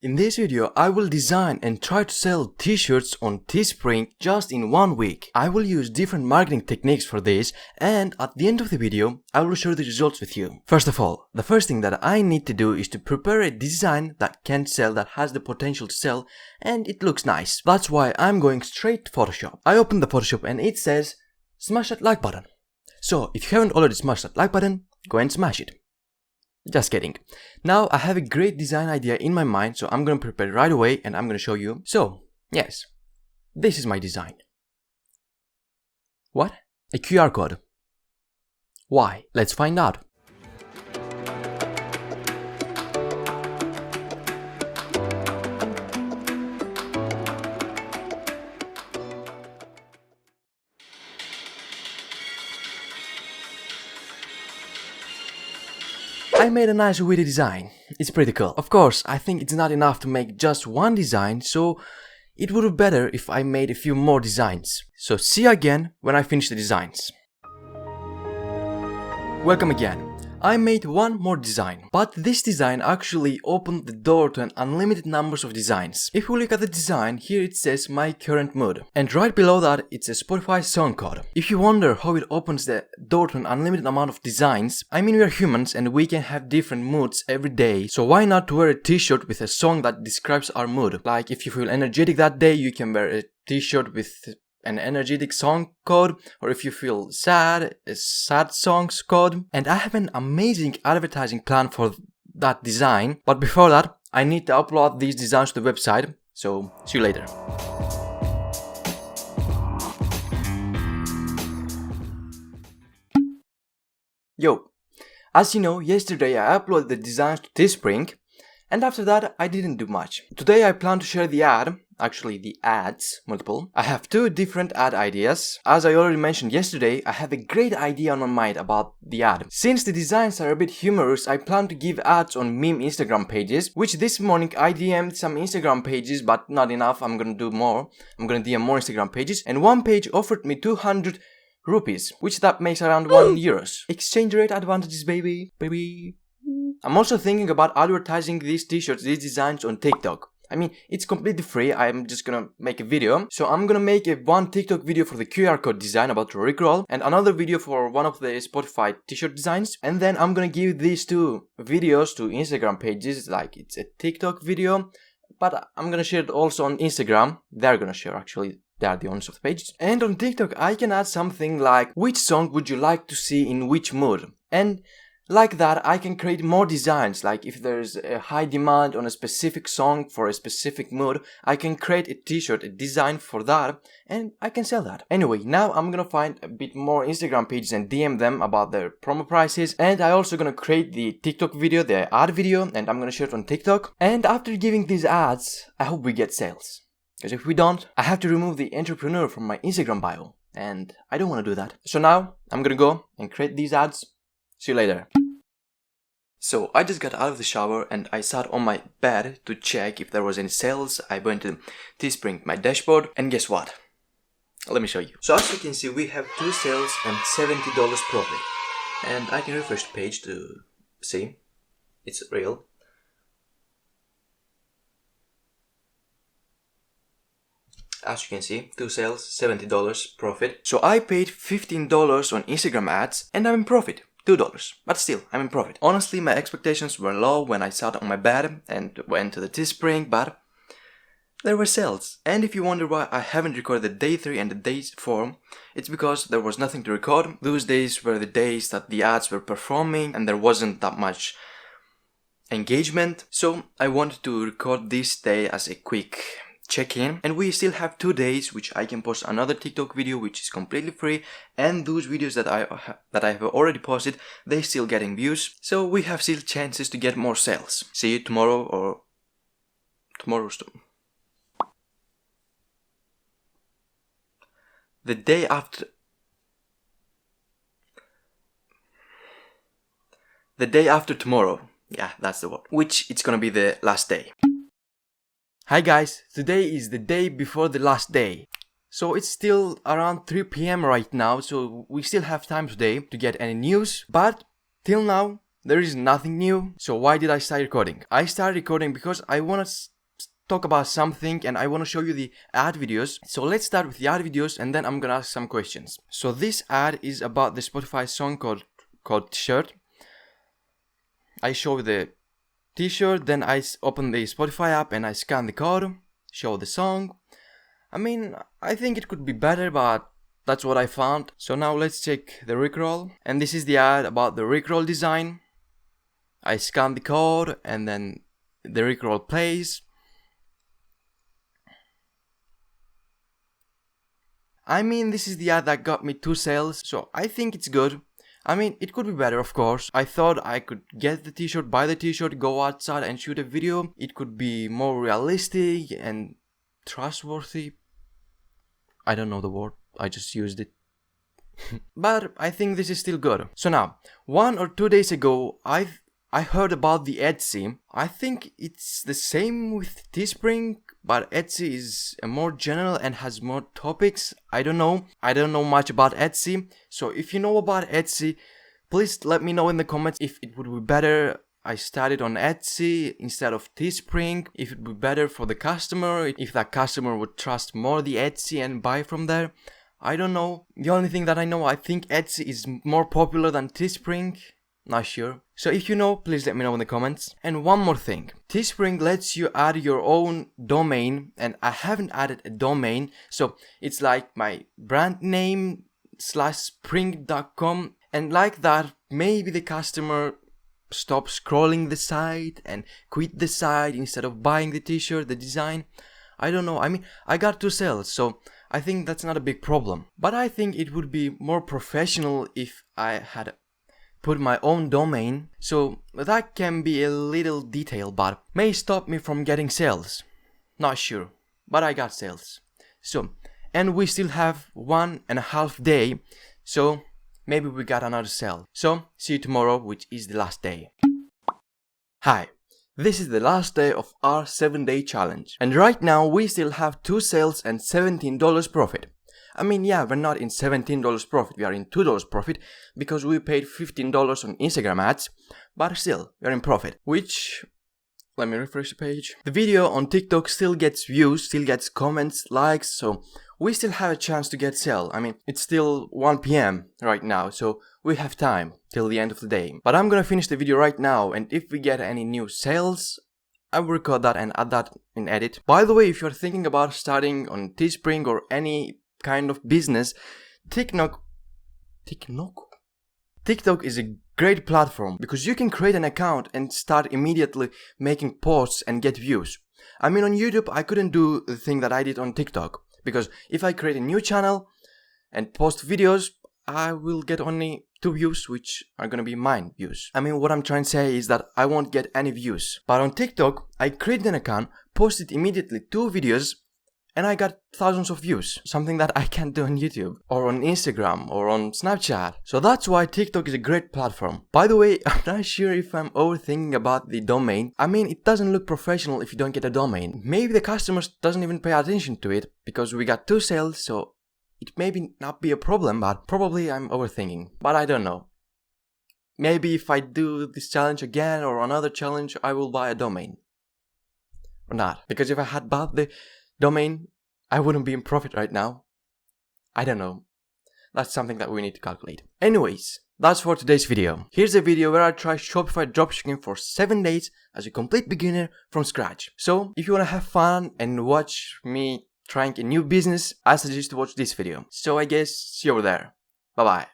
In this video, I will design and try to sell t-shirts on Teespring just in 1 week. I will use different marketing techniques for this, and at the end of the video, I will share the results with you. First of all, the first thing that I need to do is to prepare a design that can sell, that has the potential to sell, and it looks nice. That's why I'm going straight to Photoshop. I open the Photoshop and it says, smash that like button. So if you haven't already smashed that like button, go and smash it. Just kidding. Now I have a great design idea in my mind, so I'm gonna prepare right away and I'm gonna show you. So, yes, this is my design. What? A QR code. Why? Let's find out. I made a nice witty design. It's pretty cool. Of course, I think it's not enough to make just one design, so it would be better if I made a few more designs. So see you again when I finish the designs. Welcome again. I made one more design, but this design actually opened the door to an unlimited numbers of designs. If we look at the design, here it says my current mood, and right below that it's a Spotify song code. If you wonder how it opens the door to an unlimited amount of designs, I mean, we are humans and we can have different moods every day, so why not to wear a t-shirt with a song that describes our mood? Like if you feel energetic that day, you can wear a t-shirt with an energetic song code, or if you feel sad, a sad songs code. And I have an amazing advertising plan for that design, but before that I need to upload these designs to the website, so see you later. Yo, as you know, yesterday I uploaded the designs to Teespring, and after that I didn't do much. Today I plan to share the ad, actually the ads, multiple. I have two different ad ideas. As I already mentioned yesterday, I have a great idea on my mind about the ad. Since the designs are a bit humorous, I plan to give ads on meme Instagram pages, which this morning I DM'd some Instagram pages, but not enough, I'm gonna do more. I'm gonna DM more Instagram pages, and one page offered me 200 rupees, which that makes around 1 euros. Exchange rate advantages, baby. I'm also thinking about advertising these t-shirts, these designs on TikTok. I mean, it's completely free, I'm just gonna make a video. So I'm gonna make one TikTok video for the QR code design about to Rickroll, and another video for one of the Spotify t-shirt designs. And then I'm gonna give these two videos to Instagram pages, like it's a TikTok video, but I'm gonna share it also on Instagram. They're gonna share, actually. They are the owners of the pages. And on TikTok, I can add something like, which song would you like to see in which mood? And like that, I can create more designs. Like if there's a high demand on a specific song for a specific mood, I can create a t-shirt, a design for that, and I can sell that. Anyway, now I'm gonna find a bit more Instagram pages and DM them about their promo prices. And I also gonna create the TikTok video, the ad video, and I'm gonna share it on TikTok. And after giving these ads, I hope we get sales. Because if we don't, I have to remove the entrepreneur from my Instagram bio. And I don't wanna do that. So now, I'm gonna go and create these ads. See you later. So I just got out of the shower and I sat on my bed to check if there was any sales. I went to Teespring, my dashboard, and guess what? Let me show you. So as you can see, we have 2 sales and $70 profit. And I can refresh the page to see it's real. As you can see, 2 sales, $70 profit. So I paid $15 on Instagram ads and I'm in profit. $2, but still, I'm in profit. Honestly, my expectations were low when I sat on my bed and went to the Teespring, but there were sales. And if you wonder why I haven't recorded the day 3 and the day 4, it's because there was nothing to record. Those days were the days that the ads were performing and there wasn't that much engagement. So I wanted to record this day as a quick check-in, and we still have 2 days which I can post another TikTok video which is completely free, and those videos that I have already posted, they still getting views, so we have still chances to get more sales. See you tomorrow or tomorrow's the day after. The day after tomorrow. Yeah, that's the word. Which it's gonna be the last day. Hi guys, today is the day before the last day. So it's still around 3 PM right now, so we still have time today to get any news, but till now there is nothing new. So why did I start recording? I started recording because I want to talk about something and I want to show you the ad videos. So let's start with the ad videos and then I'm gonna ask some questions. So this ad is about the Spotify song called T-shirt. I show the T-shirt, then I open the Spotify app and I scan the code, show the song. I mean, I think it could be better, but that's what I found. So now let's check the Rickroll. And this is the ad about the Rickroll design. I scan the code and then the Rickroll plays. I mean, this is the ad that got me 2 sales, so I think it's good. I mean, it could be better, of course. I thought I could get the T-shirt, buy the T-shirt, go outside and shoot a video. It could be more realistic and trustworthy. I don't know the word, I just used it. But I think this is still good. So now, 1 or 2 days ago, I heard about the Etsy. I think it's the same with Teespring, but Etsy is more general and has more topics. I don't know much about Etsy. So if you know about Etsy, please let me know in the comments if it would be better I started on Etsy instead of Teespring, if it would be better for the customer, if that customer would trust more the Etsy and buy from there. I don't know. The only thing that I know, I think Etsy is more popular than Teespring. Not sure. So if you know, please let me know in the comments. And one more thing. Teespring lets you add your own domain, and I haven't added a domain. So it's like my brand name /spring.com, and like that, maybe the customer stops scrolling the site and quit the site instead of buying the t-shirt, the design. I don't know. I mean, I got 2 sales, so I think that's not a big problem. But I think it would be more professional if I had put my own domain, so that can be a little detail but may stop me from getting sales. Not sure, but I got sales. So, and we still have 1.5 days, so maybe we got another sale. So, see you tomorrow, which is the last day. Hi, this is the last day of our 7-day challenge, and right now we still have 2 sales and $17 profit. I mean, yeah, we're not in $17 profit, we are in $2 profit because we paid $15 on Instagram ads, but still, we're in profit. Which, let me refresh the page. The video on TikTok still gets views, still gets comments, likes, so we still have a chance to get sale. I mean, it's still 1 PM right now, so we have time till the end of the day. But I'm gonna finish the video right now, and if we get any new sales, I will record that and add that in edit. By the way, if you're thinking about starting on Teespring or any kind of business, TikTok is a great platform because you can create an account and start immediately making posts and get views. I mean, on YouTube I couldn't do the thing that I did on TikTok because if I create a new channel and post videos, I will get only 2 views, which are gonna be mine views. I mean, what I'm trying to say is that I won't get any views. But on TikTok, I created an account, posted immediately 2 videos, and I got thousands of views, something that I can't do on YouTube, or on Instagram, or on Snapchat. So that's why TikTok is a great platform. By the way, I'm not sure if I'm overthinking about the domain. I mean, it doesn't look professional if you don't get a domain. Maybe the customers doesn't even pay attention to it, because we got 2 sales, so it may not be a problem, but probably I'm overthinking. But I don't know. Maybe if I do this challenge again, or another challenge, I will buy a domain. Or not, because if I had bought the domain, I wouldn't be in profit right now. I don't know. That's something that we need to calculate. Anyways, that's for today's video. Here's a video where I try Shopify dropshipping for 7 days as a complete beginner from scratch. So, if you wanna have fun and watch me trying a new business, I suggest to watch this video. So I guess see you over there. Bye bye.